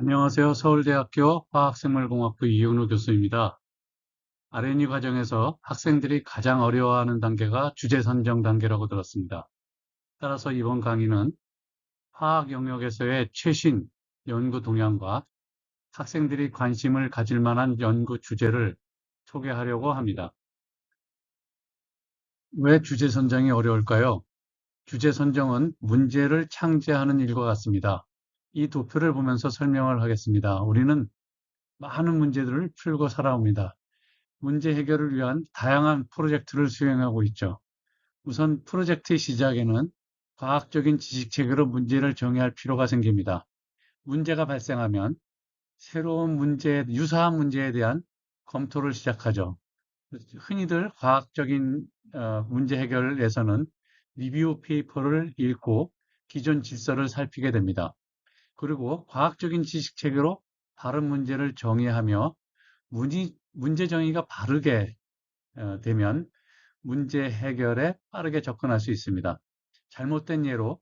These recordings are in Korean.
안녕하세요. 서울대학교 화학생물공학부 이윤우 교수입니다. R&D 과정에서 학생들이 가장 어려워하는 단계가 주제 선정 단계라고 들었습니다. 따라서 이번 강의는 화학 영역에서의 최신 연구 동향과 학생들이 관심을 가질 만한 연구 주제를 소개하려고 합니다. 왜 주제 선정이 어려울까요? 주제 선정은 문제를 창제하는 일과 같습니다. 이 도표를 보면서 설명을 하겠습니다. 우리는 많은 문제들을 풀고 살아옵니다. 문제 해결을 위한 다양한 프로젝트를 수행하고 있죠. 우선 프로젝트의 시작에는 과학적인 지식 체계로 문제를 정의할 필요가 생깁니다. 문제가 발생하면 새로운 문제, 유사한 문제에 대한 검토를 시작하죠. 흔히들 과학적인 문제 해결에서는 리뷰 페이퍼를 읽고 기존 질서를 살피게 됩니다. 그리고 과학적인 지식 체계로 다른 문제를 정의하며 문제 정의가 바르게 되면 문제 해결에 빠르게 접근할 수 있습니다. 잘못된 예로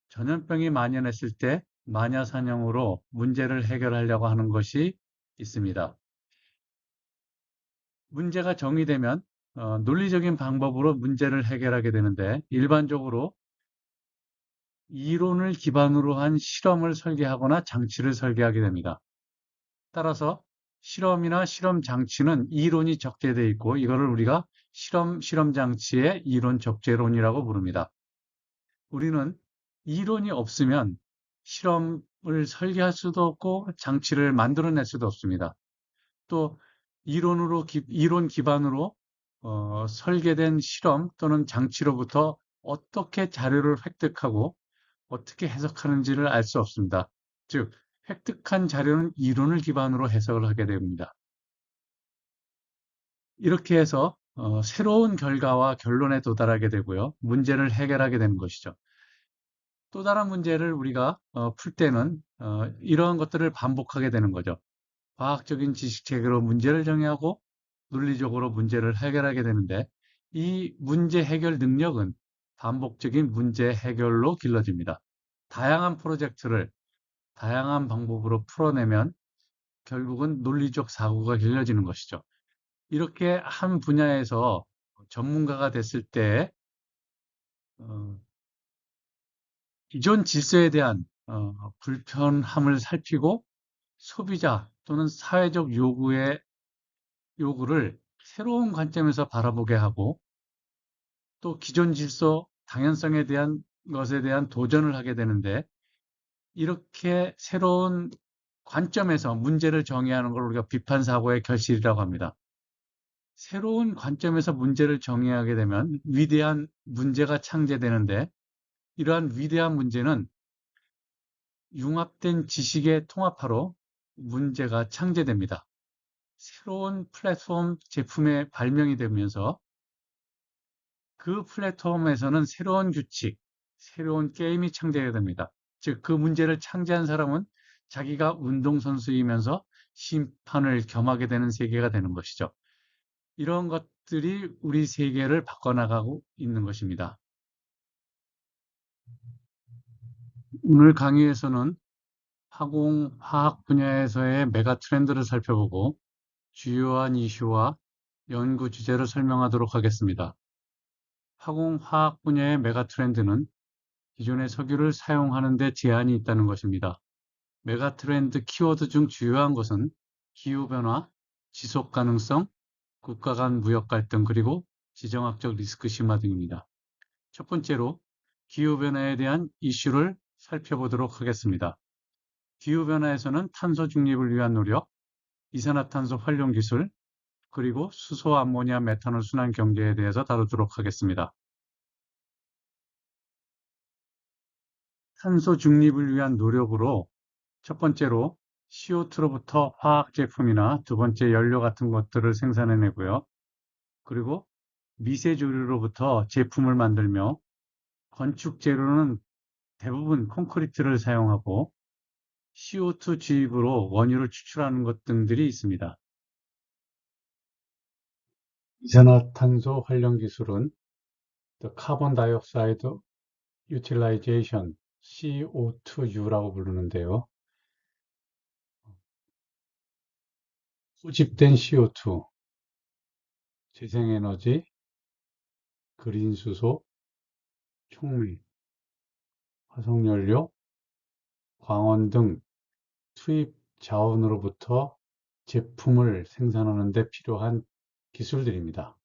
전염병이 만연했을 때 마녀사냥으로 문제를 해결하려고 하는 것이 있습니다. 문제가 정의되면 논리적인 방법으로 문제를 해결하게 되는데 일반적으로 이론을 기반으로 한 실험을 설계하거나 장치를 설계하게 됩니다. 따라서 실험이나 실험 장치는 이론이 적재되어 있고 이거를 우리가 실험 장치의 이론 적재론이라고 부릅니다. 우리는 이론이 없으면 실험을 설계할 수도 없고 장치를 만들어낼 수도 없습니다. 또 이론 기반으로 설계된 실험 또는 장치로부터 어떻게 자료를 획득하고 어떻게 해석하는지를 알 수 없습니다. 즉, 획득한 자료는 이론을 기반으로 해석을 하게 됩니다. 이렇게 해서 새로운 결과와 결론에 도달하게 되고요. 문제를 해결하게 되는 것이죠. 또 다른 문제를 우리가 풀 때는 이러한 것들을 반복하게 되는 거죠. 과학적인 지식 체계로 문제를 정의하고 논리적으로 문제를 해결하게 되는데 이 문제 해결 능력은 반복적인 문제 해결로 길러집니다. 다양한 프로젝트를 다양한 방법으로 풀어내면 결국은 논리적 사고가 길러지는 것이죠. 이렇게 한 분야에서 전문가가 됐을 때 어, 기존 질서에 대한 불편함을 살피고 소비자 또는 사회적 요구를 새로운 관점에서 바라보게 하고 또 기존 질서 당연성에 대한 것에 대한 도전을 하게 되는데 이렇게 새로운 관점에서 문제를 정의하는 걸 우리가 비판사고의 결실이라고 합니다. 새로운 관점에서 문제를 정의하게 되면 위대한 문제가 창제되는데 이러한 위대한 문제는 융합된 지식의 통합화로 문제가 창제됩니다. 새로운 플랫폼 제품의 발명이 되면서 그 플랫폼에서는 새로운 규칙, 새로운 게임이 창제가 됩니다. 즉, 그 문제를 창제한 사람은 자기가 운동선수이면서 심판을 겸하게 되는 세계가 되는 것이죠. 이런 것들이 우리 세계를 바꿔나가고 있는 것입니다. 오늘 강의에서는 화학 분야에서의 메가 트렌드를 살펴보고 주요한 이슈와 연구 주제를 설명하도록 하겠습니다. 화학 분야의 메가 트렌드는 기존의 석유를 사용하는 데 제한이 있다는 것입니다. 메가 트렌드 키워드 중 주요한 것은 기후변화, 지속 가능성, 국가 간 무역 갈등, 그리고 지정학적 리스크 심화 등입니다. 첫 번째로 기후변화에 대한 이슈를 살펴보도록 하겠습니다. 기후변화에서는 탄소 중립을 위한 노력, 이산화탄소 활용 기술, 그리고 수소, 암모니아, 메탄올 순환 경제에 대해서 다루도록 하겠습니다. 탄소 중립을 위한 노력으로 첫 번째로 CO2로부터 화학 제품이나 두 번째 연료 같은 것들을 생산해내고요. 그리고 미세조류로부터 제품을 만들며 건축 재료는 대부분 콘크리트를 사용하고 CO2 주입으로 원유를 추출하는 것 등들이 있습니다. 이산화탄소 활용 기술은 The Carbon Dioxide Utilization, COU라고 부르는데요. 소집된 CO2, 재생에너지, 그린수소, 촉매, 화석연료, 광원 등 투입 자원으로부터 제품을 생산하는 데 필요한 기술들입니다.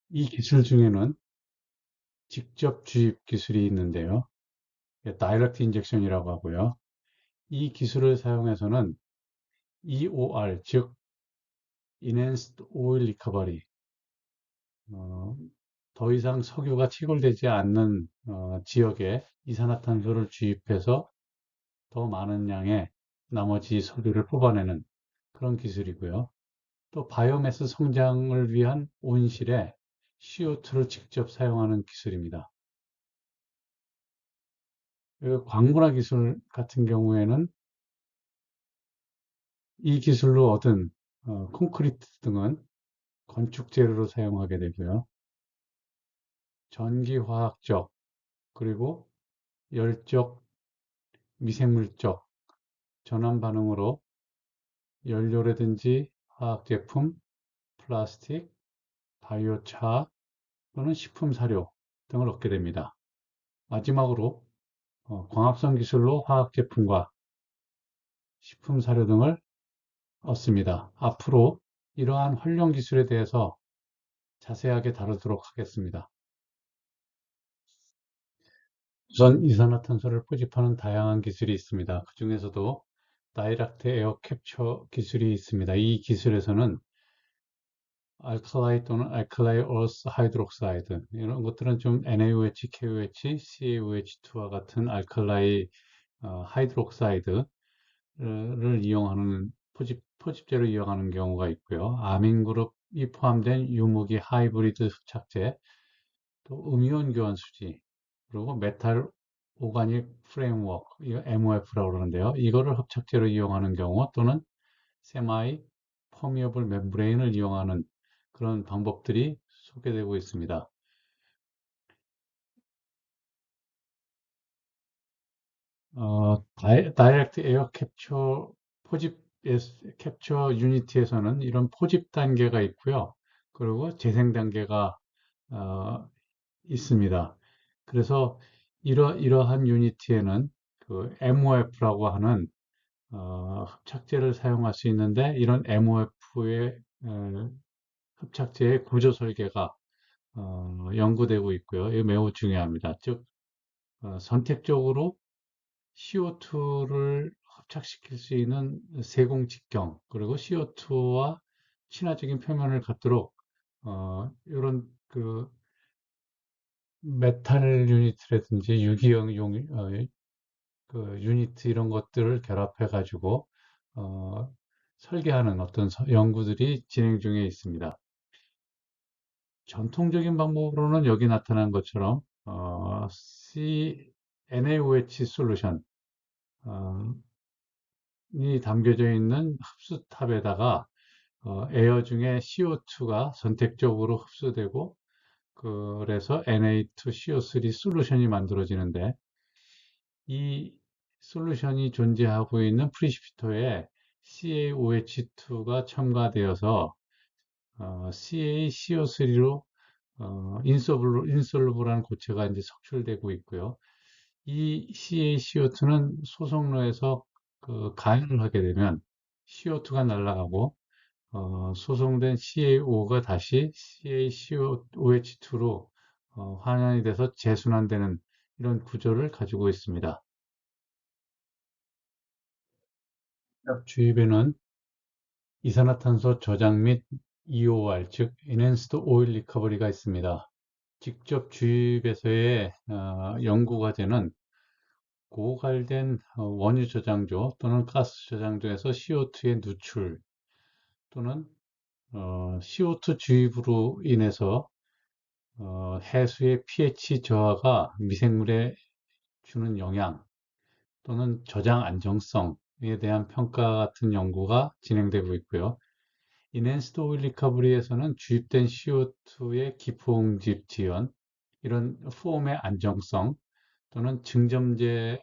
이 기술 중에는 직접 주입 기술이 있는데요. 다이렉트 인젝션이라고 하고요. 이 기술을 사용해서는 EOR, 즉 Enhanced Oil Recovery, 어, 더 이상 석유가 채굴되지 않는 지역에 이산화탄소를 주입해서 더 많은 양의 나머지 석유를 뽑아내는 그런 기술이고요. 또 바이오매스 성장을 위한 온실에 CO2를 직접 사용하는 기술입니다. 그리고 광물화 기술 같은 경우에는 이 기술로 얻은 콘크리트 등은 건축 재료로 사용하게 되고요. 전기화학적 그리고 열적, 미생물적 전환 반응으로 연료라든지 화학제품, 플라스틱, 바이오차 또는 식품 사료 등을 얻게 됩니다. 마지막으로 광합성 기술로 화학제품과 식품 사료 등을 얻습니다. 앞으로 이러한 활용 기술에 대해서 자세하게 다루도록 하겠습니다. 우선 이산화탄소를 포집하는 다양한 기술이 있습니다. 그 중에서도 다이렉트 에어 캡처 기술이 있습니다. 이 기술에서는 알칼라이 또는 알칼라이 어스 하이드록사이드 이런 것들은 좀 NaOH, KOH, CaOH2와 같은 알칼라이 하이드록사이드를 이용하는 포집재로 이용하는 경우가 있고요. 아민 그룹이 포함된 유무기 하이브리드 흡착제, 또 음이온 교환 수지, 그리고 메탈 오가닉 프레임워크, 이거 MOF라고 그러는데요. 이거를 흡착제로 이용하는 경우 또는 세마이 퍼미어블 멤브레인을 이용하는 그런 방법들이 소개되고 있습니다. 다이렉트 에어 캡처 포집 캡처 유니티에서는 이런 포집 단계가 있고요. 그리고 재생 단계가 어, 있습니다. 그래서 이러한 유니티에는 그 MOF라고 하는 흡착제를 사용할 수 있는데 이런 MOF의 흡착제의 구조 설계가 연구되고 있고요. 이게 매우 중요합니다. 즉 선택적으로 CO2를 흡착시킬 수 있는 세공 직경 그리고 CO2와 친화적인 표면을 갖도록 이런 그 메탈 유니트라든지 유기용 그 유니트 이런 것들을 결합해 가지고 어, 설계하는 어떤 연구들이 진행 중에 있습니다. 전통적인 방법으로는 여기 나타난 것처럼 NaOH 솔루션 이 담겨져 있는 흡수탑에다가 에어 중에 CO2가 선택적으로 흡수되고 그래서 Na2CO3 솔루션이 만들어지는데 이 솔루션이 존재하고 있는 프리시피터에 CaOH2가 첨가되어서 CaCO3로 인솔루블한 고체가 이제 석출되고 있고요. 이 CaCO2는 소속로에서 그 가열을 하게 되면 CO2가 날아가고 소송된 CaO가 다시 CaCOOH2로 환원이 돼서 재순환되는 이런 구조를 가지고 있습니다. 주입에는 이산화탄소 저장 및 EOR, 즉 Enhanced Oil Recovery가 있습니다. 직접 주입에서의 연구 과제는 고갈된 원유 저장조 또는 가스 저장조에서 CO2의 누출 또는 CO2 주입으로 인해서 해수의 pH 저하가 미생물에 주는 영향 또는 저장 안정성에 대한 평가 같은 연구가 진행되고 있고요. Enhanced Oil Recovery에서는 주입된 CO2의 기포응집 지연, 이런 폼의 안정성 또는 증점제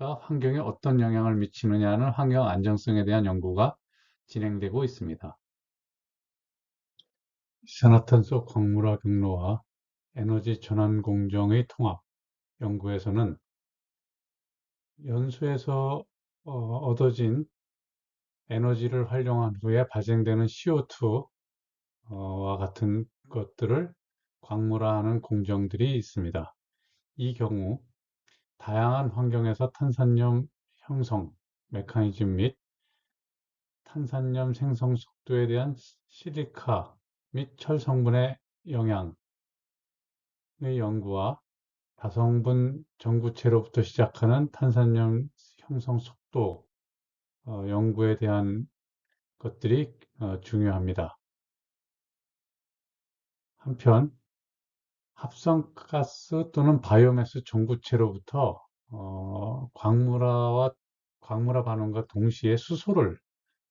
환경에 어떤 영향을 미치느냐는 환경 안정성에 대한 연구가 진행되고 있습니다. 이산화탄소 광물화 경로와 에너지 전환 공정의 통합 연구에서는 연수에서 얻어진 에너지를 활용한 후에 발생되는 CO2와 같은 것들을 광물화하는 공정들이 있습니다. 이 경우 다양한 환경에서 탄산염 형성 메커니즘 및 탄산염 생성 속도에 대한 실리카 및 철 성분의 영향의 연구와 다성분 전구체로부터 시작하는 탄산염 형성 속도 연구에 대한 것들이 중요합니다. 한편 합성가스 또는 바이오매스 전구체로부터 광물화 반응과 동시에 수소를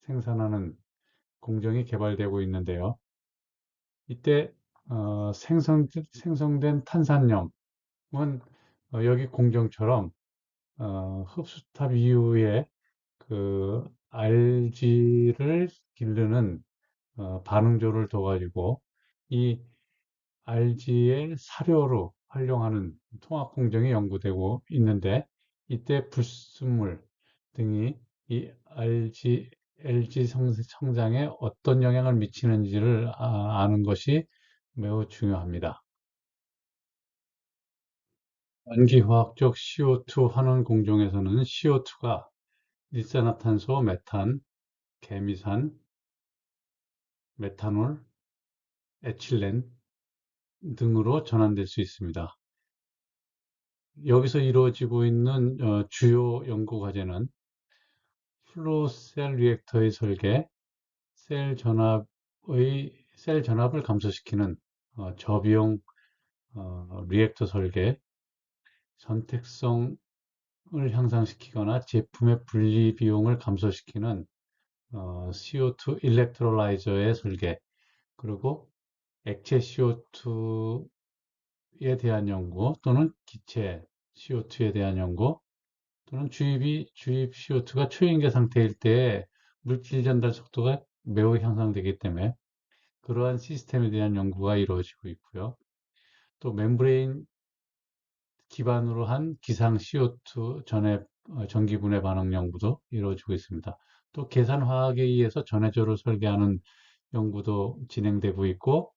생산하는 공정이 개발되고 있는데요. 이때 생성된 탄산염은 여기 공정처럼 흡수탑 이후에 그 알지를 기르는 반응조를 둬가지고 이 알지의 사료로 활용하는 통합 공정이 연구되고 있는데 이때 불순물 등이 이 LG 성장에 어떤 영향을 미치는지를 아는 것이 매우 중요합니다. 전기화학적 CO2 환원 공정에서는 CO2가 일산화탄소, 메탄, 개미산, 메탄올, 에틸렌 등으로 전환될 수 있습니다. 여기서 이루어지고 있는 주요 연구 과제는 플로우셀 리액터의 설계, 셀 전압을 감소시키는 저비용 리액터 설계, 선택성을 향상시키거나 제품의 분리 비용을 감소시키는 CO2 일렉트롤라이저의 설계, 그리고 액체 CO2에 대한 연구 또는 기체 CO2에 대한 연구 또는 주입 CO2가 초인계 상태일 때 물질 전달 속도가 매우 향상되기 때문에 그러한 시스템에 대한 연구가 이루어지고 있고요. 또 멤브레인 기반으로 한 기상 CO2 전기 분해 반응 연구도 이루어지고 있습니다. 또 계산화학에 의해서 전해조를 설계하는 연구도 진행되고 있고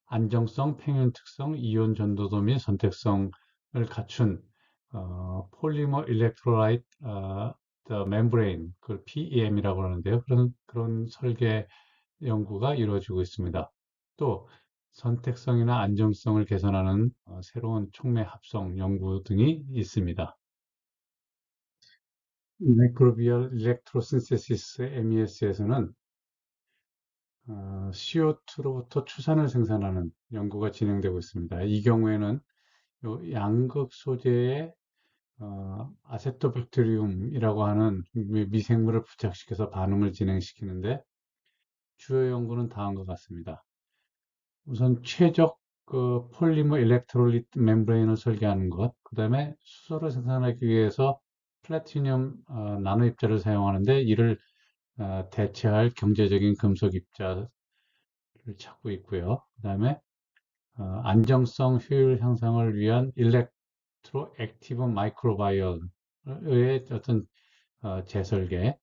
안정성, 팽윤 특성, 이온 전도도 및 선택성을 갖춘 폴리머 일렉트로라이트 멤브레인, 그걸 PEM이라고 하는데요. 그런 설계 연구가 이루어지고 있습니다. 또 선택성이나 안정성을 개선하는 새로운 촉매 합성 연구 등이 있습니다. 마이크로비얼 일렉트로신테시스 MES에서는 CO2로부터 추산을 생산하는 연구가 진행되고 있습니다. 이 경우에는 요 양극 소재에 아세토백테리움이라고 하는 미생물을 부착시켜서 반응을 진행시키는데 주요 연구는 다음과 같습니다. 우선 최적 그 폴리머 일렉트롤리트 멤브레인을 설계하는 것, 그 다음에 수소를 생산하기 위해서 플래티늄 나노 입자를 사용하는데 이를 대체할 경제적인 금속 입자를 찾고 있고요. 그 다음에 안정성 효율 향상을 위한 일렉트로 액티브 마이크로바이어의 어떤 재설계,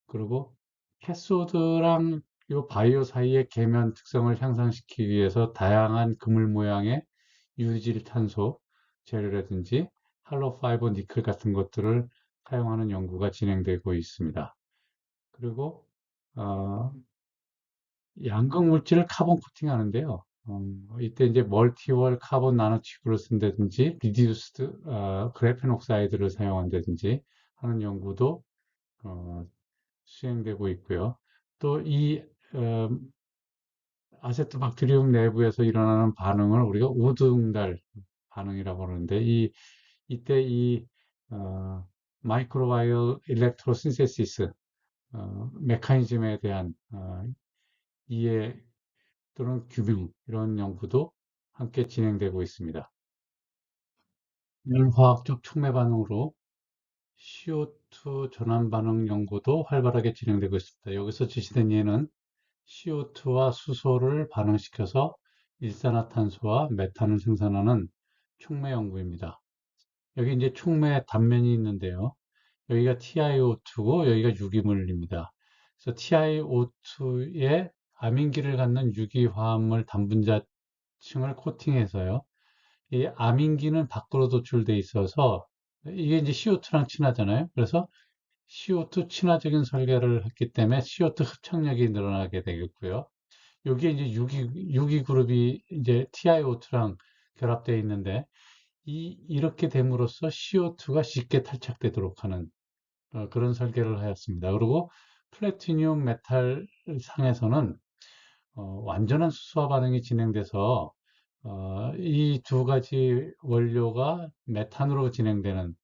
그리고 캐소드랑 요 바이오 사이의 계면 특성을 향상시키기 위해서 다양한 그물 모양의 유질 탄소 재료라든지 할로 파이버 니켈 같은 것들을 사용하는 연구가 진행되고 있습니다. 그리고 어, 양극 물질을 카본 코팅 하는데요. 이때 이제 멀티월 카본 나노칩을 쓴다든지 리듀스드 그래펜 옥사이드를 사용한다든지 하는 연구도 어, 수행되고 있고요. 또 이 아세토박테리움 내부에서 일어나는 반응을 우리가 우등달 반응이라고 하는데 이때 이 마이크로바이오 일렉트로신세시스 메커니즘에 대한 이해 또는 규명 이런 연구도 함께 진행되고 있습니다. 열화학적 촉매 반응으로 CO2 전환 반응 연구도 활발하게 진행되고 있습니다. 여기서 제시된 예는 CO2와 수소를 반응시켜서 일산화탄소와 메탄을 생산하는 촉매 연구입니다. 여기 이제 촉매 단면이 있는데요. 여기가 TiO2고 여기가 유기물입니다. 그래서 TiO2에 아민기를 갖는 유기화합물 단분자층을 코팅해서요. 이 아민기는 밖으로 도출돼 있어서 이게 이제 CO2랑 친하잖아요. 그래서 CO2 친화적인 설계를 했기 때문에 CO2 흡착력이 늘어나게 되겠고요. 여기에 이제 유기 그룹이 이제 TiO2랑 결합되어 있는데 이렇게 됨으로써 CO2가 쉽게 탈착되도록 하는 그런 설계를 하였습니다. 그리고 플래티늄 메탈 상에서는 완전한 수소화 반응이 진행돼서 이 두 가지 원료가 메탄으로 진행되는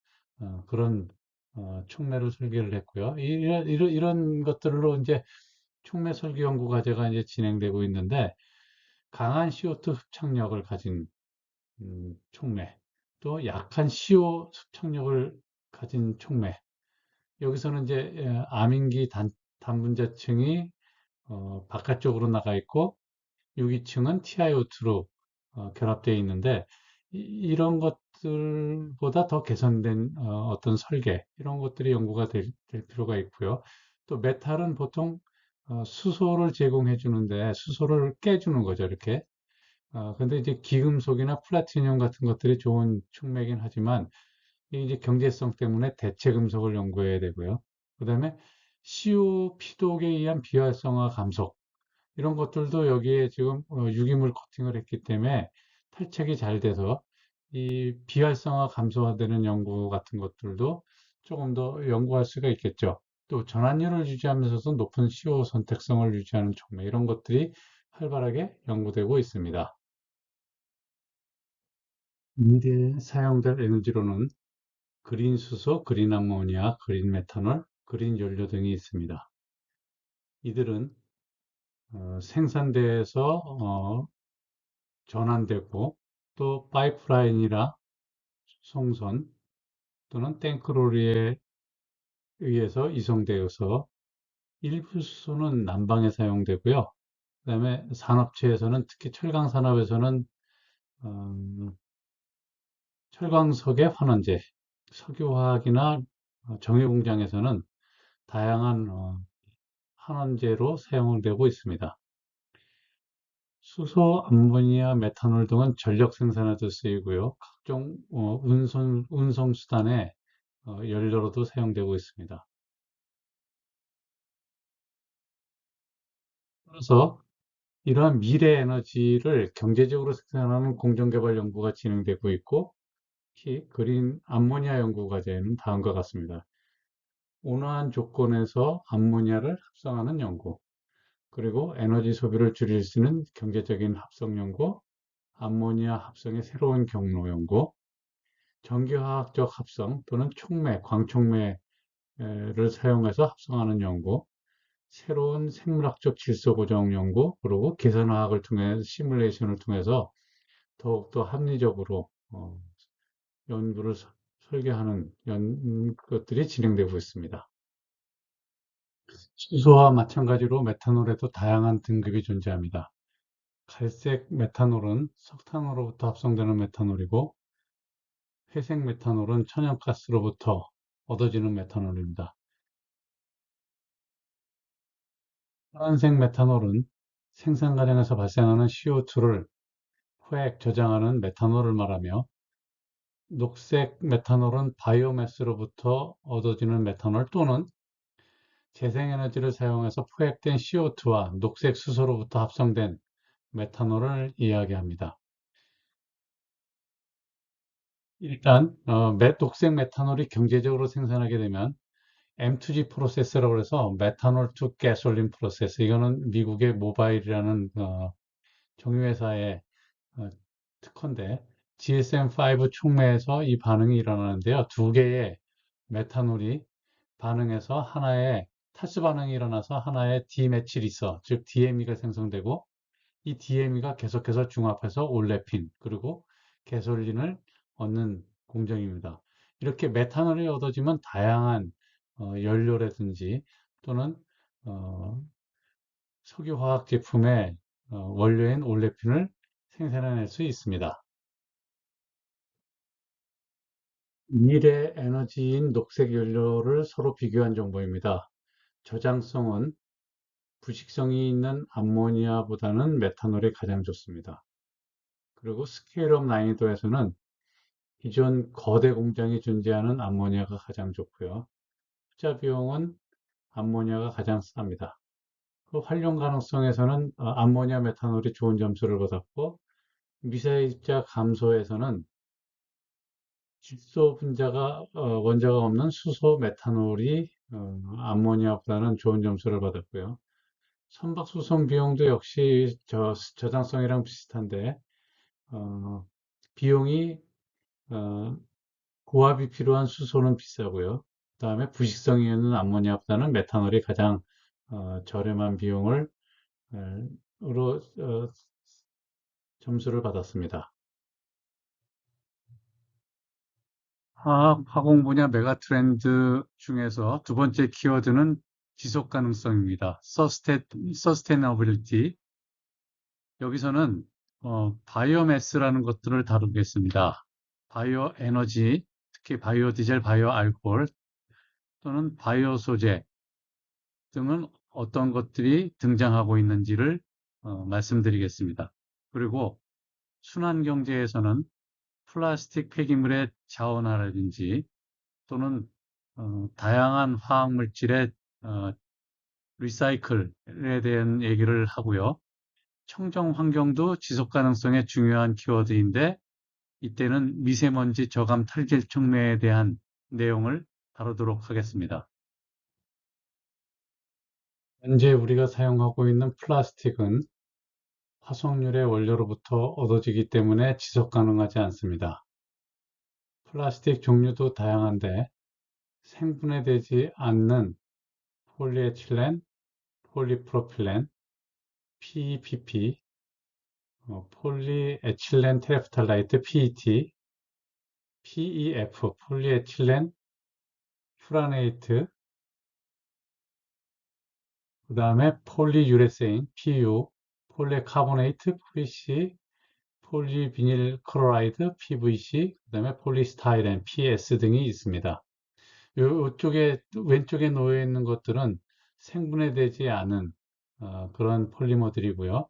그런 촉매를 설계를 했고요. 이런 것들로 이제 촉매 설계 연구 과제가 이제 진행되고 있는데 강한 CO2 흡착력을 가진 촉매, 또 약한 CO 흡착력을 가진 촉매. 여기서는 이제 암인기 단분자층이 바깥쪽으로 나가 있고 유기층은 TiO2로 결합되어 있는데 이런 것들보다 더 개선된 어떤 설계 이런 것들이 연구가 될 필요가 있고요. 또 메탈은 보통 수소를 제공해 주는데 수소를 깨주는 거죠, 이렇게. 근데 이제 기금속이나 플라티늄 같은 것들이 좋은 촉매긴 하지만 이게 이제 경제성 때문에 대체 금속을 연구해야 되고요. 그다음에 CO 피독에 의한 비활성화 감속 이런 것들도 여기에 지금 유기물 코팅을 했기 때문에 탈착이 잘 돼서 이 비활성화 감소화되는 연구 같은 것들도 조금 더 연구할 수가 있겠죠. 또 전환율을 유지하면서도 높은 CO 선택성을 유지하는 촉매 이런 것들이 활발하게 연구되고 있습니다. 미래에 사용될 에너지로는 그린 수소, 그린 암모니아, 그린 메탄올, 그린 연료 등이 있습니다. 이들은 생산대에서 전환되고 또 파이프라인이라 송선 또는 탱크로리에 의해서 이송되어서 일부 수소는 난방에 사용되고요. 그다음에 산업체에서는 특히 철강 산업에서는 음, 철광석의 환원제, 석유화학이나 정유 공장에서는 다양한 환원제로 사용되고 있습니다. 수소, 암모니아, 메탄올 등은 전력 생산에도 쓰이고요. 각종 운송 수단의 연료로도 사용되고 있습니다. 그래서 이러한 미래 에너지를 경제적으로 생산하는 공정개발 연구가 진행되고 있고, 특히 그린 암모니아 연구 과제는 다음과 같습니다. 온화한 조건에서 암모니아를 합성하는 연구, 그리고 에너지 소비를 줄일 수 있는 경제적인 합성 연구, 암모니아 합성의 새로운 경로 연구, 전기화학적 합성 또는 촉매, 광촉매를 사용해서 합성하는 연구, 새로운 생물학적 질소 고정 연구, 그리고 계산화학을 통해 시뮬레이션을 통해서 더욱더 합리적으로 연구를 설계하는 것들이 진행되고 있습니다. 수소와 마찬가지로 메탄올에도 다양한 등급이 존재합니다. 갈색 메탄올은 석탄으로부터 합성되는 메탄올이고, 회색 메탄올은 천연가스로부터 얻어지는 메탄올입니다. 파란색 메탄올은 생산 과정에서 발생하는 CO2를 포획, 저장하는 메탄올을 말하며, 녹색 메탄올은 바이오매스로부터 얻어지는 메탄올 또는 재생에너지를 사용해서 포획된 CO2와 녹색 수소로부터 합성된 메탄올을 이야기합니다. 일단 녹색 메탄올이 경제적으로 생산하게 되면 M2G 프로세스라고 해서 메탄올 투 가솔린 프로세스, 이거는 미국의 모바일이라는 정유회사의 어, 특허인데 GSM-5 촉매에서 이 반응이 일어나는데요. 두 개의 메탄올이 반응해서 하나의 탈수 반응이 일어나서 하나의 디메틸이서, 즉 DME가 생성되고 이 DME가 계속해서 중합해서 올레핀 그리고 개솔린을 얻는 공정입니다. 이렇게 메탄올이 얻어지면 다양한 연료라든지 또는 어, 석유화학 제품의 원료인 올레핀을 생산해낼 수 있습니다. 미래 에너지인 녹색 연료를 서로 비교한 정보입니다. 저장성은 부식성이 있는 암모니아보다는 메탄올이 가장 좋습니다. 그리고 스케일업 난이도에서는 기존 거대 공장이 존재하는 암모니아가 가장 좋고요. 투자 비용은 암모니아가 가장 쌉니다. 그 활용 가능성에서는 암모니아 메탄올이 좋은 점수를 받았고, 미세입자 감소에서는 질소 분자가 원자가 없는 수소 메탄올이 암모니아보다는 좋은 점수를 받았고요. 선박 수송 비용도 역시 저장성이랑 비슷한데 어, 비용이 어, 고압이 필요한 수소는 비싸고요. 그다음에 부식성이 있는 암모니아보다는 메탄올이 가장 저렴한 비용을 으로 점수를 받았습니다. 화학 화공 분야 메가 트렌드 중에서 두 번째 키워드는 지속 가능성입니다. Sustainability. 여기서는 바이오매스라는 것들을 다루겠습니다. 바이오 에너지, 특히 바이오 디젤, 바이오 알코올 또는 바이오 소재 등은 어떤 것들이 등장하고 있는지를 말씀드리겠습니다. 그리고 순환 경제에서는 플라스틱 폐기물의 자원화라든지 또는 다양한 화학 물질의 어, 리사이클에 대한 얘기를 하고요. 청정 환경도 지속 가능성의 중요한 키워드인데 이때는 미세먼지 저감 탈질 촉매에 대한 내용을 다루도록 하겠습니다. 현재 우리가 사용하고 있는 플라스틱은 화석률의 원료로부터 얻어지기 때문에 지속 가능하지 않습니다. 플라스틱 종류도 다양한데 생분해되지 않는 폴리에틸렌, 폴리프로필렌, PEPP, 폴리에틸렌 테레프탈라이트 PET, PEF, 폴리에틸렌 퓨라네이트, 그 다음에 폴리유레세인 PU, 폴리카보네이트 PVC, 폴리비닐 클로라이드 PVC, 그 다음에 폴리스타이렌 PS 등이 있습니다. 이쪽에 왼쪽에 놓여 있는 것들은 생분해되지 않은 그런 폴리머들이고요.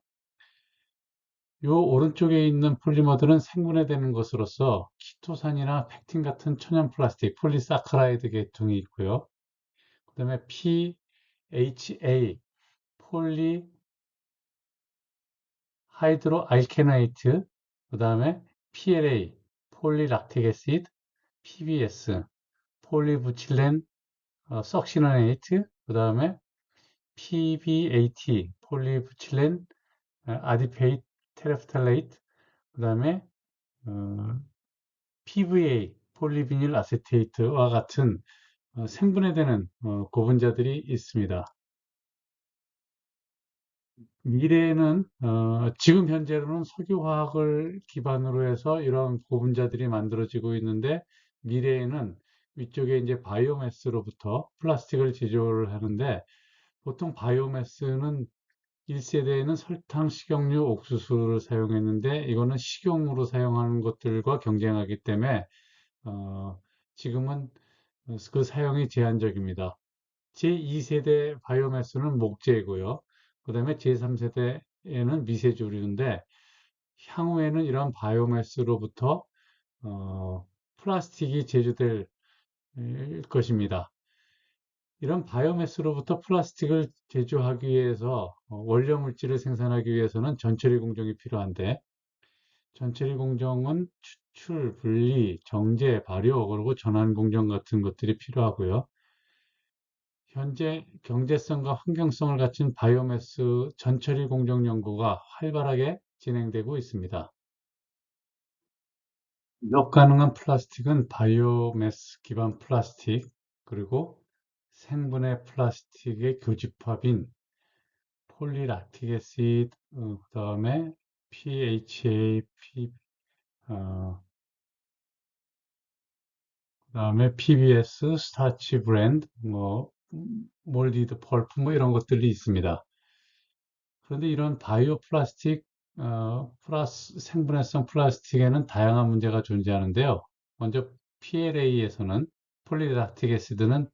요 오른쪽에 있는 폴리머들은 생분해되는 것으로서 키토산이나 팩틴 같은 천연 플라스틱, 폴리사카라이드 계통이 있고요. 그 다음에 PHA, 폴리 하이드로 알케나이트, 그 다음에 PLA, 폴리락틱 애시드, PBS, 폴리부틸렌 석시너네이트, 그 다음에 PBAT, 폴리부틸렌 아디페이트 테레프탈레이트, 그 다음에 PVA, 폴리비닐 아세테이트와 같은 생분해되는 고분자들이 있습니다. 미래에는 지금 현재로는 석유화학을 기반으로 해서 이러한 고분자들이 만들어지고 있는데 미래에는 위쪽에 이제 바이오매스로부터 플라스틱을 제조를 하는데 보통 바이오매스는 1세대에는 설탕, 식용유, 옥수수를 사용했는데 이거는 식용으로 사용하는 것들과 경쟁하기 때문에 어, 지금은 그 사용이 제한적입니다. 제2세대 바이오매스는 목재이고요. 그 다음에 제3세대에는 미세조류인데 향후에는 이런 바이오매스로부터 플라스틱이 제조될 것입니다. 이런 바이오매스로부터 플라스틱을 제조하기 위해서 원료 물질을 생산하기 위해서는 전처리 공정이 필요한데 전처리 공정은 추출, 분리, 정제, 발효, 그리고 전환 공정 같은 것들이 필요하고요. 현재 경제성과 환경성을 갖춘 바이오매스 전처리 공정 연구가 활발하게 진행되고 있습니다. 역 가능한 플라스틱은 바이오매스 기반 플라스틱, 그리고 생분해 플라스틱의 교집합인 폴리락틱 애시드, 그다음에 PHA, 어, 그다음에 PBS, 스타치 브랜드, 뭐 몰디드 펄프 뭐 이런 것들이 있습니다. 그런데 이런 바이오 플라스틱, 생분해성 플라스틱에는 다양한 문제가 존재하는데요. 먼저 PLA에서는 폴리락틱 애시드는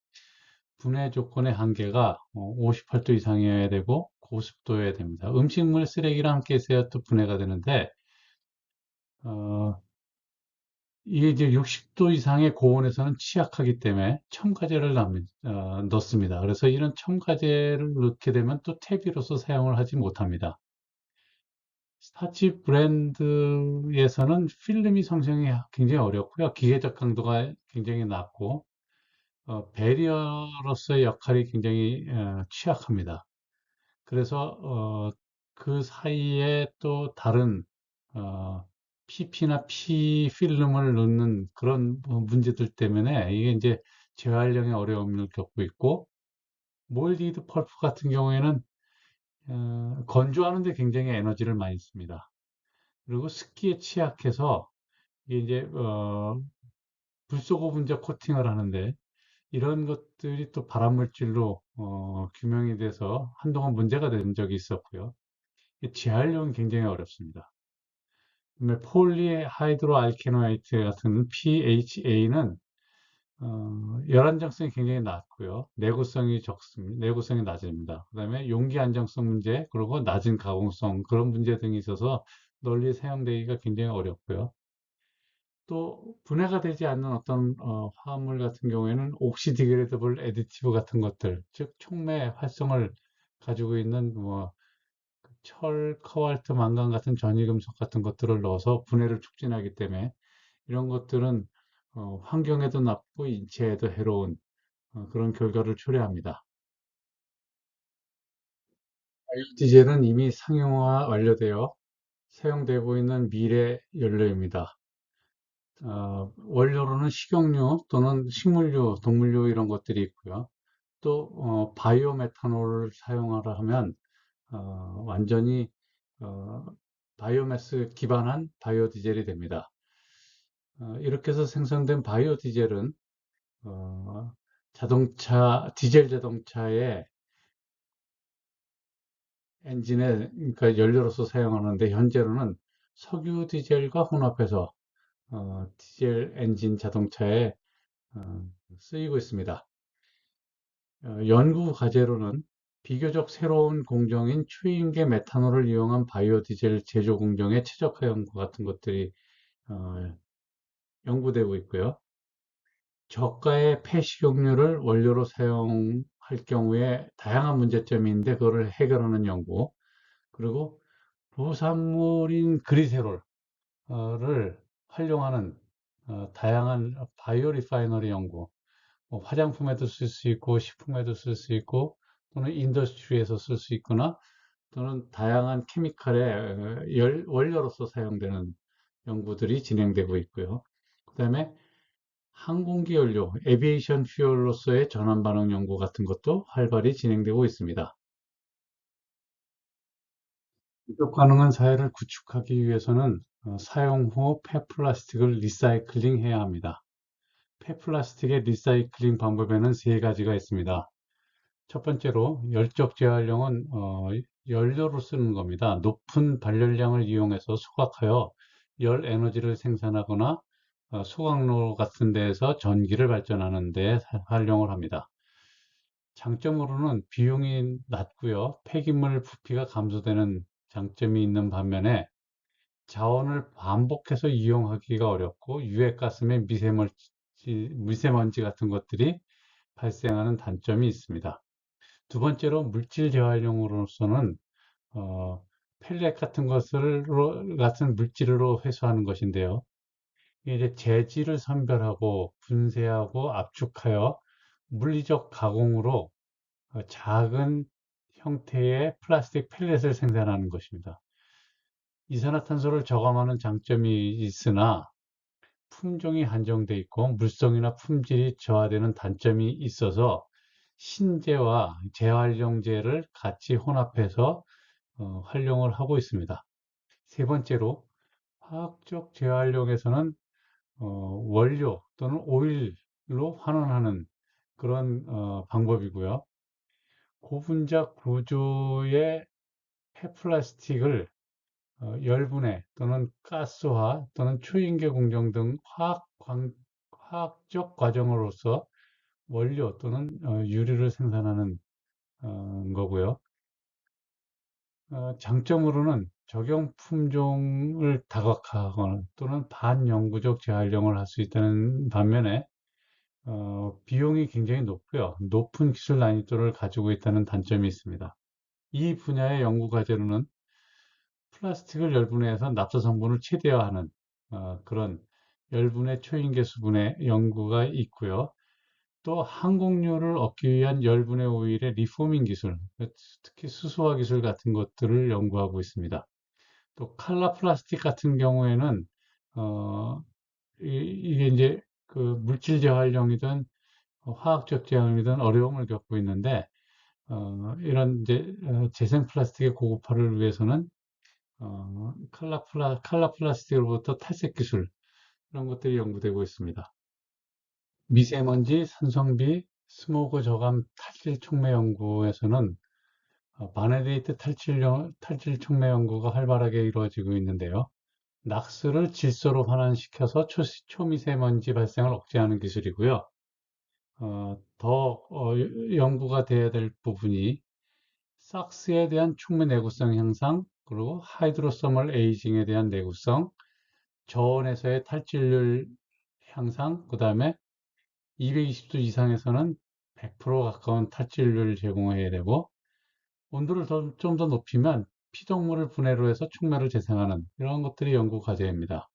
분해 조건의 한계가 58도 이상이어야 되고 고습도여야 됩니다. 음식물 쓰레기랑 함께 있어야 또 분해가 되는데 어, 이게 이제 60도 이상의 고온에서는 취약하기 때문에 첨가제를 넣습니다. 그래서 이런 첨가제를 넣게 되면 또 퇴비로서 사용을 하지 못합니다. 스타치 브랜드에서는 필름이 성형이 굉장히 어렵고요. 기계적 강도가 굉장히 낮고 배리어로서의 역할이 굉장히 취약합니다. 그래서 그 사이에 또 다른 어, PP나 P 필름을 넣는 그런 문제들 때문에 이게 이제 재활용에 어려움을 겪고 있고 몰디드 펄프 같은 경우에는 건조하는 데 굉장히 에너지를 많이 씁니다. 그리고 습기에 취약해서 이게 이제 불소 고분자 코팅을 하는데 이런 것들이 또 발암물질로 규명이 돼서 한동안 문제가 된 적이 있었고요. 재활용이 굉장히 어렵습니다. 그다음에 폴리하이드로 알케노이트 같은 PHA는 열안정성이 굉장히 낮고요. 내구성이 적습니다. 내구성이 낮습니다. 그다음에 용기 안정성 문제, 그리고 낮은 가공성 그런 문제 등이 있어서 널리 사용되기가 굉장히 어렵고요. 또 분해가 되지 않는 어떤 화합물 같은 경우에는 옥시디그레이더블 애디티브 같은 것들, 즉 촉매 활성을 가지고 있는 뭐 철, 코발트, 망간 같은 전이금속 같은 것들을 넣어서 분해를 촉진하기 때문에 이런 것들은 환경에도 나쁘고 인체에도 해로운 그런 결과를 초래합니다. 디젤은 이미 상용화 완료되어 사용되고 있는 미래 연료입니다. 원료로는 식용유 또는 식물유, 동물유 이런 것들이 있고요. 또 바이오 메탄올을 사용하라 하면 완전히 어, 바이오매스 기반한 바이오 디젤이 됩니다. 이렇게 해서 생성된 바이오 디젤은 어, 디젤 자동차의 엔진에, 그러니까 연료로서 사용하는데 현재로는 석유 디젤과 혼합해서 디젤 엔진 자동차에 어, 쓰이고 있습니다. 연구 과제로는 비교적 새로운 공정인 추임계 메탄올을 이용한 바이오 디젤 제조 공정의 최적화 연구 같은 것들이 어, 연구되고 있고요. 저가의 폐식용유를 원료로 사용할 경우에 다양한 문제점이 있는데 그거를 해결하는 연구, 그리고 부산물인 그리세롤을 활용하는 다양한 바이오 리파이너리 연구, 뭐 화장품에도 쓸 수 있고 식품에도 쓸 수 있고 또는 인더스트리에서 쓸 수 있거나 또는 다양한 케미칼의 원료로서 사용되는 연구들이 진행되고 있고요. 그다음에 항공기 연료, 에비에이션 퓨얼로서의 전환 반응 연구 같은 것도 활발히 진행되고 있습니다. 지속 가능한 사회를 구축하기 위해서는 사용 후 폐플라스틱을 리사이클링 해야 합니다. 폐플라스틱의 리사이클링 방법에는 세 가지가 있습니다. 첫 번째로 열적 재활용은 연료로 쓰는 겁니다. 높은 발열량을 이용해서 소각하여 열 에너지를 생산하거나 소각로 같은 데에서 전기를 발전하는 데 활용을 합니다. 장점으로는 비용이 낮고요. 폐기물 부피가 감소되는 장점이 있는 반면에 자원을 반복해서 이용하기가 어렵고 유해가스 및 미세먼지 같은 것들이 발생하는 단점이 있습니다. 두 번째로 물질 재활용으로서는 어, 펠렛 같은 같은 물질로 회수하는 것인데요. 이게 이제 재질을 선별하고 분쇄하고 압축하여 물리적 가공으로 작은 형태의 플라스틱 펠렛을 생산하는 것입니다. 이산화탄소를 저감하는 장점이 있으나 품종이 한정돼 있고 물성이나 품질이 저하되는 단점이 있어서 신재와 재활용재를 같이 혼합해서 활용을 하고 있습니다. 세 번째로 화학적 재활용에서는 원료 또는 오일 환원하는 그런 방법이고요. 고분자 구조의 폐플라스틱을 열분해 또는 가스화 또는 초인계 공정 등 화학적 과정으로서 원료 또는 유리를 생산하는 거고요. 장점으로는 적용 품종을 다각화하거나 또는 반영구적 재활용을 할 수 있다는 반면에 비용이 굉장히 높고요. 높은 기술 난이도를 가지고 있다는 단점이 있습니다. 이 분야의 연구 과제로는 플라스틱을 열분해해서 납사 성분을 최대화하는 그런 열분해 초인계 수분의 연구가 있고요. 또 항공료를 얻기 위한 열분해 오일의 리포밍 기술, 특히 수소화 기술 같은 것들을 연구하고 있습니다. 또 칼라 플라스틱 같은 경우에는 어, 이게 이제 그 물질 재활용이든 화학적 재활용이든 어려움을 겪고 있는데 이런 이제 재생 플라스틱의 고급화를 위해서는 칼라 플라스틱으로부터 탈색 기술 이런 것들이 연구되고 있습니다. 미세먼지, 산성비, 스모그 저감 탈질 촉매 연구에서는 바네데이트 탈질 촉매 연구가 활발하게 이루어지고 있는데요. 낙스를 질소로 환원시켜서 초미세먼지 발생을 억제하는 기술이고요. 더 연구가 돼야 될 부분이 삭스에 대한 촉매 내구성 향상, 그리고 하이드로서멀 에이징에 대한 내구성, 저온에서의 탈출률 향상, 그 다음에 220도 이상에서는 100% 가까운 탈출률을 제공해야 되고, 온도를 좀 더 높이면 피동물을 분해로 해서 촉매를 재생하는 이런 것들이 연구 과제입니다.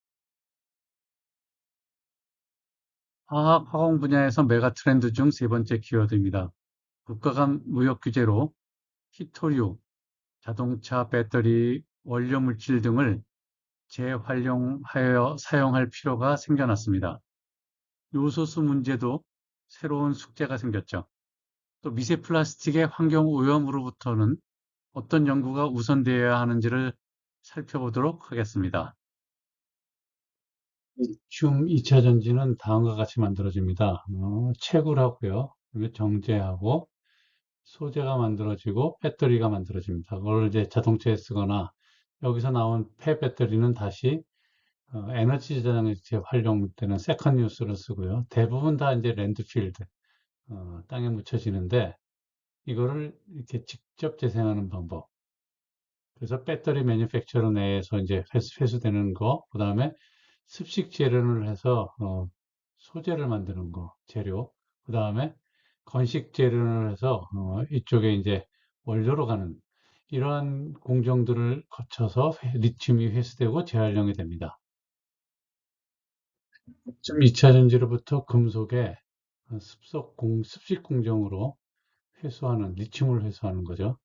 화학 화공 분야에서 메가 트렌드 중 세 번째 키워드입니다. 국가 간 무역 규제로 희토류, 자동차 배터리, 원료 물질 등을 재활용하여 사용할 필요가 생겨났습니다. 요소수 문제도 새로운 숙제가 생겼죠. 또 미세 플라스틱의 환경 오염으로부터는 어떤 연구가 우선되어야 하는지를 살펴보도록 하겠습니다. 리튬 2차 전지는 다음과 같이 만들어집니다. 채굴하고요. 그다음에 정제하고 소재가 만들어지고 배터리가 만들어집니다. 그걸 이제 자동차에 쓰거나 여기서 나온 폐배터리는 다시 에너지 저장에 재활용되는 세컨 유스를 쓰고요. 대부분 다 이제 랜드필드, 땅에 묻혀지는데 이거를 이렇게 직접 재생하는 방법. 그래서 배터리 매니팩처러 내에서 이제 회수되는 거, 그 다음에 습식 재련을 해서 소재를 만드는 거, 재료. 그 다음에 건식 재련을 해서 이쪽에 이제 원료로 가는 이러한 공정들을 거쳐서 리튬이 회수되고 재활용이 됩니다. 좀 2차 전지로부터 금속의 습식 공정으로 리튬을 회수하는 거죠.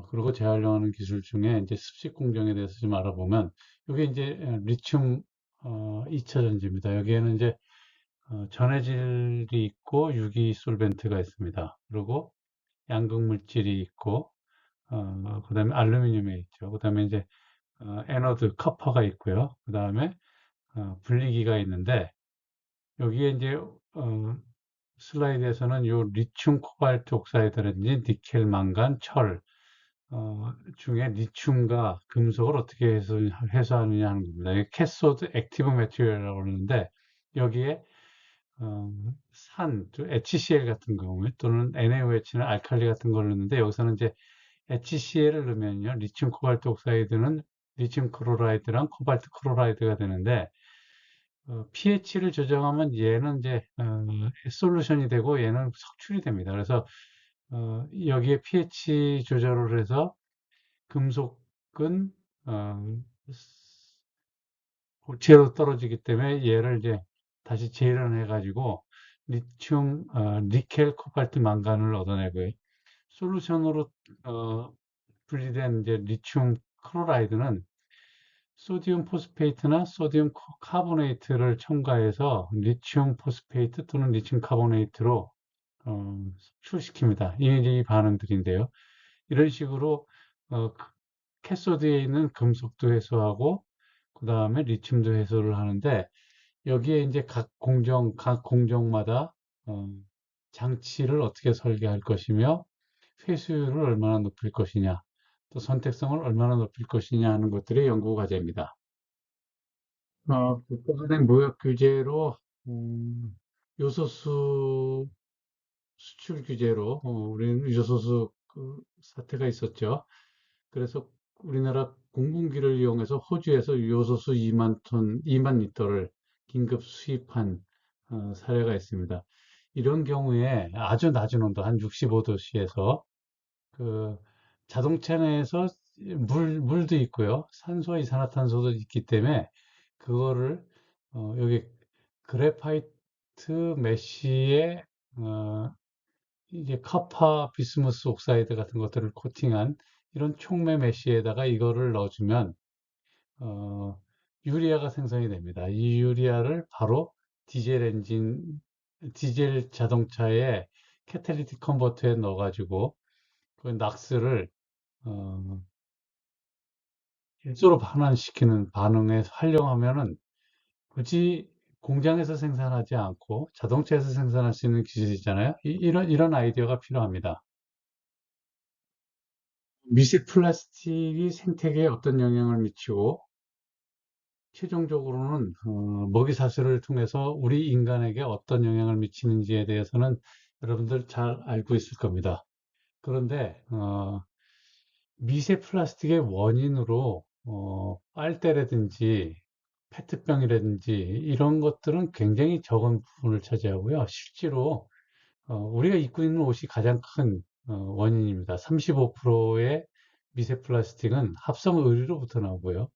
그리고 재활용하는 기술 중에 이제 습식 공정에 대해서 좀 알아보면, 이게 이제 리튬 2차 전지입니다. 여기에는 이제 전해질이 있고 유기 솔벤트가 있습니다. 그리고 양극 물질이 있고, 그다음에 알루미늄이 있죠. 그다음에 이제 애너드 커퍼가 있고요. 그다음에 분리기가 있는데 여기에 이제 슬라이드에서는 요 리튬 코발트 옥사이드라든지 니켈, 망간, 철 중에 리튬과 금속을 어떻게 해소하느냐 하는 겁니다. 이게 캐소드 액티브 매티리얼이라고 그러는데 여기에 어, HCl 같은 경우에 또는 NaOH나 알칼리 같은 걸 넣는데 여기서는 이제 HCl을 넣으면요. 리튬 코발트 옥사이드는 리튬 클로라이드랑 코발트 클로라이드가 되는데 pH를 조정하면 얘는 이제 솔루션이 되고 얘는 석출이 됩니다. 그래서 여기에 pH 조절을 해서 금속은 어, 고체로 떨어지기 때문에 얘를 이제 다시 재련해 가지고 리튬, 니켈, 코발트, 망간을 얻어내고요. 솔루션으로 분리된 이제 리튬 클로라이드는 소디움 포스페이트나 소디움 카보네이트를 첨가해서 리튬 포스페이트 또는 리튬 카보네이트로 축출시킵니다. 이 반응들인데요. 이런 식으로 캐소드에 있는 금속도 해소하고 그 다음에 리튬도 해소를 하는데 여기에 이제 각 공정마다 어, 장치를 어떻게 설계할 것이며 회수율을 얼마나 높일 것이냐, 또 선택성을 얼마나 높일 것이냐 하는 것들의 연구 과제입니다. 국가 간의 무역 규제로 요소수 수출 규제로 우리는 요소수 그 사태가 있었죠. 그래서 우리나라 공군기를 이용해서 호주에서 요소수 2만 톤, 2만 리터를 긴급 수입한 사례가 있습니다. 이런 경우에 아주 낮은 온도, 한 65도씨에서 그 자동차 내에서 물도 있고요. 산소와 이산화탄소도 있기 때문에 그거를 여기 그래파이트 메쉬에 어, 이제 카파 비스무스 옥사이드 같은 것들을 코팅한 이런 촉매 메쉬에다가 이거를 넣어주면 어, 유리아가 생성이 됩니다. 이 유리아를 바로 디젤 엔진, 디젤 자동차의 캐탈리틱 컨버터에 넣어가지고 그 낙스를 어, 일조로 반환시키는 반응에 활용하면은 굳이 공장에서 생산하지 않고 자동차에서 생산할 수 있는 기술이잖아요. 이런 아이디어가 필요합니다. 미세 플라스틱이 생태계에 어떤 영향을 미치고 최종적으로는 먹이사슬을 통해서 우리 인간에게 어떤 영향을 미치는지에 대해서는 여러분들 잘 알고 있을 겁니다. 그런데 미세 플라스틱의 원인으로 빨대라든지 페트병이라든지 이런 것들은 굉장히 적은 부분을 차지하고요. 실제로 우리가 입고 있는 옷이 가장 큰 원인입니다. 35%의 미세 플라스틱은 합성 의류로부터 나오고요.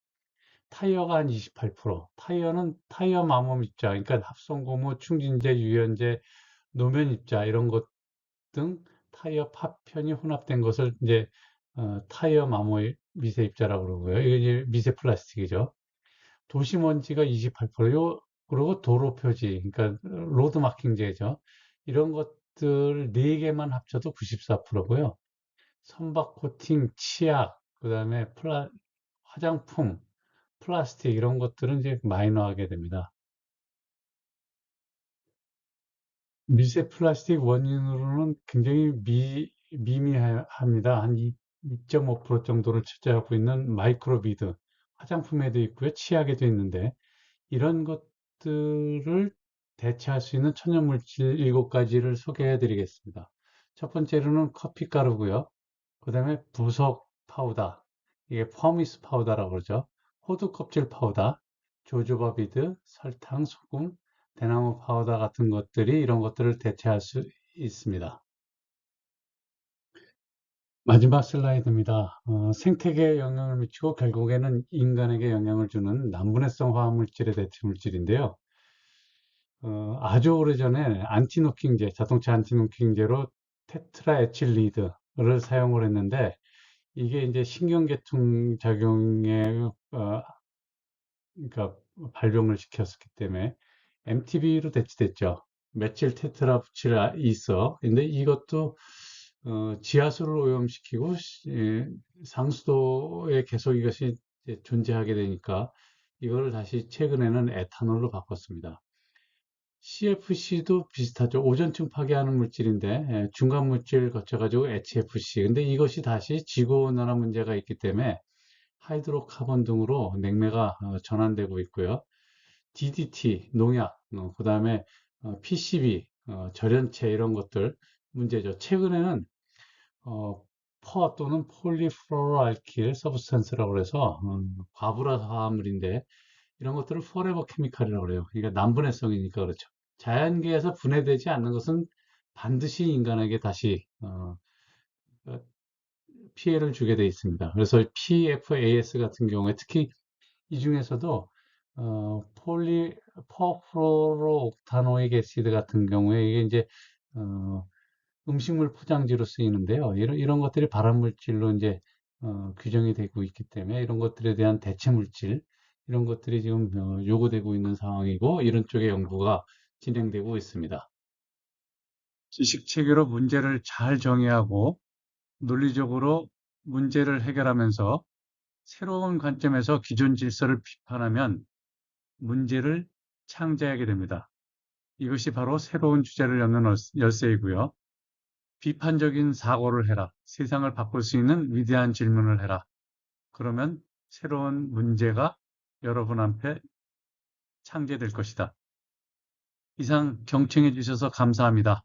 타이어가 한 28%, 타이어는 타이어 마모 입자, 그러니까 합성 고무, 충진제, 유연제, 노면 입자 이런 것 등 타이어 파편이 혼합된 것을 이제 타이어 마모 미세 입자라고 그러고요. 이게 이제 미세 플라스틱이죠. 도시먼지가 28%요. 그리고 도로 표지, 그러니까 로드 마킹제죠. 이런 것들 네 개만 합쳐도 94%고요. 선박 코팅, 치약, 그다음에 화장품, 플라스틱 이런 것들은 이제 마이너하게 됩니다. 미세 플라스틱 원인으로는 굉장히 미미합니다. 한 2.5% 정도를 차지하고 있는 마이크로비드, 화장품에도 있고요, 치약에도 있는데 이런 것들을 대체할 수 있는 천연물질 7가지를 소개해 드리겠습니다. 첫 번째로는 커피 가루고요. 그 다음에 부석 파우더, 이게 퍼미스 파우더라고 그러죠. 호두 껍질 파우더, 조조바 비드, 설탕, 소금, 대나무 파우더 같은 것들이 이런 것들을 대체할 수 있습니다. 마지막 슬라이드입니다. 생태계에 영향을 미치고 결국에는 인간에게 영향을 주는 난분해성 화학물질의 대체 물질인데요. 아주 오래전에 안티노킹제, 자동차 안티노킹제로 테트라에틸리드를 사용을 했는데 이게 이제 신경계통 작용에 그러니까 발병을 시켰었기 때문에 MTB로 대치됐죠. 메칠 테트라부칠 있어. 근데 이것도 지하수를 오염시키고 상수도에 계속 이것이 이제 존재하게 되니까 이거를 다시 최근에는 에탄올로 바꿨습니다. CFC도 비슷하죠. 오존층 파괴하는 물질인데 중간 물질 거쳐가지고 HFC. 근데 이것이 다시 지구온난화 문제가 있기 때문에 하이드로카본 등으로 냉매가 전환되고 있고요. DDT, 농약, 그다음에 PCB, 절연체 이런 것들 문제죠. 최근에는 어, 퍼 또는 폴리플로로알킬 서브스탄스라고 해서 과부라 화합물인데 이런 것들을 포레버 케미칼이라고 그래요. 그러니까 난분해성이니까 그렇죠. 자연계에서 분해되지 않는 것은 반드시 인간에게 다시 어, 피해를 주게 돼 있습니다. 그래서 PFAS 같은 경우에 특히 이 중에서도 퍼프로옥타노익 애시드 같은 경우에 이게 이제 어, 음식물 포장지로 쓰이는데요. 이런 것들이 발암물질로 이제 규정이 되고 있기 때문에 이런 것들에 대한 대체 물질 이런 것들이 지금 요구되고 있는 상황이고 이런 쪽의 연구가 진행되고 있습니다. 지식 체계로 문제를 잘 정의하고 논리적으로 문제를 해결하면서 새로운 관점에서 기존 질서를 비판하면 문제를 창제하게 됩니다. 이것이 바로 새로운 주제를 여는 열쇠이고요. 비판적인 사고를 해라. 세상을 바꿀 수 있는 위대한 질문을 해라. 그러면 새로운 문제가 여러분 앞에 창제될 것이다. 이상 경청해 주셔서 감사합니다.